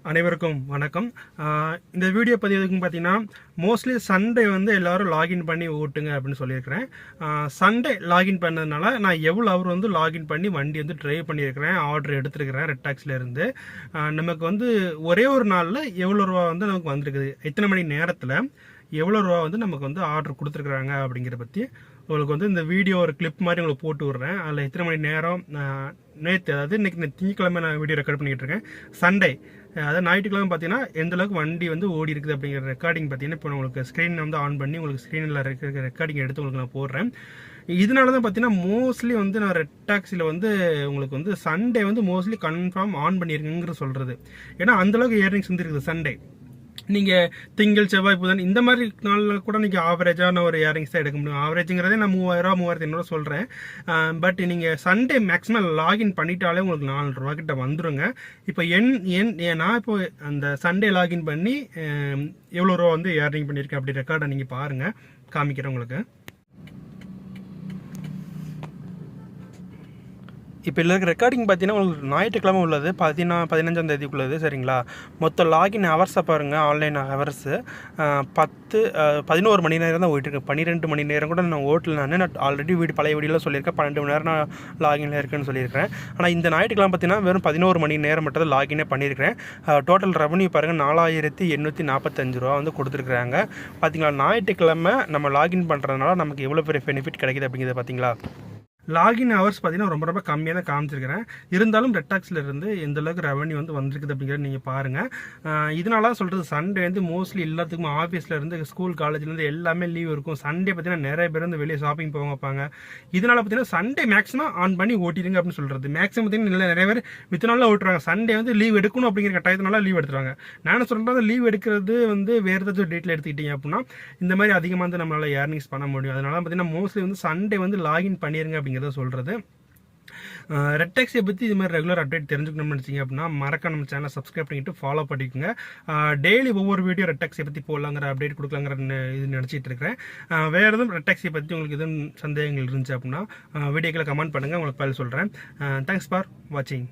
அனைவருக்கும் வணக்கம். இந்த வீடியோ பதிவுக்கு பார்த்தீங்கன்னா மோஸ்ட்லி சண்டே வந்து எல்லாரும் லாகின் பண்ணி ஓட்டுங்க அப்படின்னு சொல்லியிருக்கிறேன். சண்டே லாகின் பண்ணதுனால நான் எவ்வளோ அவர் வந்து லாகின் பண்ணி வண்டி வந்து ட்ரைவ் பண்ணியிருக்கிறேன், ஆர்டர் எடுத்துருக்கிறேன் ரெட் டாக்ஸிலேருந்து. நமக்கு வந்து ஒரே ஒரு நாளில் எவ்வளோ ரூபா வந்து நமக்கு வந்திருக்குது, எத்தனை மணி நேரத்தில் எவ்வளோ ரூபா வந்து நமக்கு வந்து ஆர்டர் கொடுத்துருக்குறாங்க அப்படிங்கிறத பற்றி உங்களுக்கு வந்து இந்த வீடியோ ஒரு கிளிப் மாதிரி உங்களுக்கு போட்டு விட்றேன். அதில் எத்தனை மணி நேரம் நேற்று, அதாவது இன்னைக்கு திங்கக்கிழமை நான் வீடியோ ரெக்கார்ட் பண்ணிக்கிட்டு இருக்கேன். சண்டே, அதாவது ஞாயிற்றுக்கிழமை பார்த்தீங்கன்னா எந்த அளவுக்கு வண்டி வந்து ஓடி இருக்குது அப்படிங்கிற ரெக்கார்டிங் பார்த்தீங்கன்னா இப்போ உங்களுக்கு ஸ்க்ரீன் வந்து ஆன் பண்ணி உங்களுக்கு ஸ்க்ரீனில் இருக்கிற ரெக்கார்டிங் எடுத்து உங்களுக்கு நான் போடுறேன். இதனால தான் பார்த்தீங்கன்னா மோஸ்ட்லி வந்து நான் ரெட் டாக்ஸியில் வந்து உங்களுக்கு வந்து சண்டே வந்து மோஸ்ட்லி கன்ஃபார்ம் ஆன் பண்ணியிருக்குங்கிற சொல்கிறது. ஏன்னா அந்தளவுக்கு ஏர்னிங்ஸ் வந்து இருக்குது சண்டே. நீங்கள் திங்கள் செவ்வாய் புதன் இந்த மாதிரி நாளில் கூட நீங்கள் ஆவரேஜான ஒரு இயரிங்ஸ் தான் எடுக்க முடியும். ஆவரேஜுங்கிறதே நான் 3000 3500 சொல்கிறேன். பட் நீங்கள் சண்டே மேக்ஸிமம் லாகின் பண்ணிட்டாலே உங்களுக்கு 4 ரூபா கிட்ட வந்துடுங்க. இப்போ நான் இப்போ அந்த சண்டே லாகின் பண்ணி எவ்வளோ ரூபா வந்து இயர்னிங் பண்ணியிருக்கேன் அப்படி ரெக்கார்டை நீங்கள் பாருங்கள், காமிக்கிறேன் உங்களுக்கு. இப்போ இல்லை ரெக்கார்டிங் பார்த்தீங்கன்னா உங்களுக்கு ஞாயிற்றுக்கிழமை உள்ளது 15ஆம் தேதிக்குள்ளது, சரிங்களா? மொத்த லாகின் ஹவர்ஸை பாருங்கள், ஆன்லைன் ஹவர்ஸு 11 மணி நேரம் தான் ஓட்டிருக்கேன். 12 மணி நேரம் கூட நான் ஓட்டல. நான் ஆல்ரெடி பழைய வீடியோவில் சொல்லியிருக்கேன் 12 மணி நேரம் நான் லாகினில் இருக்குன்னு சொல்லியிருக்கிறேன். ஆனால் இந்த ஞாயிற்றுக்கிழமை பார்த்தீங்கன்னா வெறும் 11 மணி நேரம் மட்டும் தான் லாகினே பண்ணியிருக்கிறேன். டோட்டல் ரெவன்யூ பாருங்கள் 4845 ரூபா வந்து கொடுத்துருக்குறாங்க. பார்த்தீங்களா, ஞாயிற்றுக்கிழமை நம்ம லாகின் பண்ணுறதுனால நமக்கு எவ்வளோ பெரிய பெனிஃபிட் கிடைக்குது அப்படிங்கிறத பார்த்தீங்களா. லாகின் ஹவர்ஸ் பார்த்தீங்கன்னா ரொம்ப ரொம்ப கம்மியாக தான் காமிச்சிருக்கிறேன். இருந்தாலும் ரெட் டாக்ஸில் இருந்து எந்த அளவுக்கு ரெவன்யூ வந்து வந்திருக்குது அப்படிங்கிறத நீங்கள் பாருங்கள். இதனால தான் சொல்கிறது, சண்டே வந்து மோஸ்ட்லி எல்லாத்துக்கும் ஆஃபீஸில் இருந்து ஸ்கூல் காலேஜ்லேருந்து எல்லாமே லீவ் இருக்கும். சண்டே பார்த்தீங்கன்னா நிறைய பேர் வந்து வெளியே ஷாப்பிங் போக வைப்பாங்க. இதனால் பார்த்தீங்கன்னா சண்டே மேக்ஸிமம் ஆன் பண்ணி ஓட்டிடுங்க அப்படின்னு சொல்கிறது. மேக்ஸிமம் பார்த்தீங்கன்னா நிறைய பேர் வித்து நாளில் ஓட்டுறாங்க. சண்டே வந்து லீவ் எடுக்கணும் அப்படிங்கிற கட்டாயத்தினால லீவ் எடுத்துறாங்க. நான் சொல்கிறது லீவ் எடுக்கிறது வந்து வேறு ஏதாச்சும் டேட்டில் எடுத்துக்கிட்டீங்க அப்படின்னா இந்த மாதிரி அதிகமாக வந்து நம்மளால் ஏர்னிங்ஸ் பண்ண முடியும். அதனால பார்த்தீங்கன்னா மோஸ்ட்லி வந்து சண்டே வந்து லாகின் பண்ணிடுங்க அப்படிங்கிறத சொல்கிறது. ரெட் டாக்ஸியை பற்றி இது மாதிரி ரெகுலர் அப்டேட் தெரிஞ்சுக்கணும்னு நினச்சிங்க அப்படின்னா மறக்க நம்ம சேனலை சப்ஸ்கிரைப் பண்ணிட்டு ஃபாலோ பண்ணிக்கோங்க. டெய்லி ஒவ்வொரு வீடியோ ரெட் டாக்ஸியை பற்றி போடலாங்கிற அப்டேட் கொடுக்கலாங்கிற இது நினச்சிட்டு இருக்கிறேன். வேறு எதுவும் ரெட் டாக்ஸியை பற்றி உங்களுக்கு எதுவும் சந்தேகங்கள் இருந்துச்சு அப்படின்னா வீடியோக்களை கமெண்ட் பண்ணுங்கள், உங்களுக்கு பதில் சொல்கிறேன். தேங்க்ஸ் ஃபார் வாட்சிங்.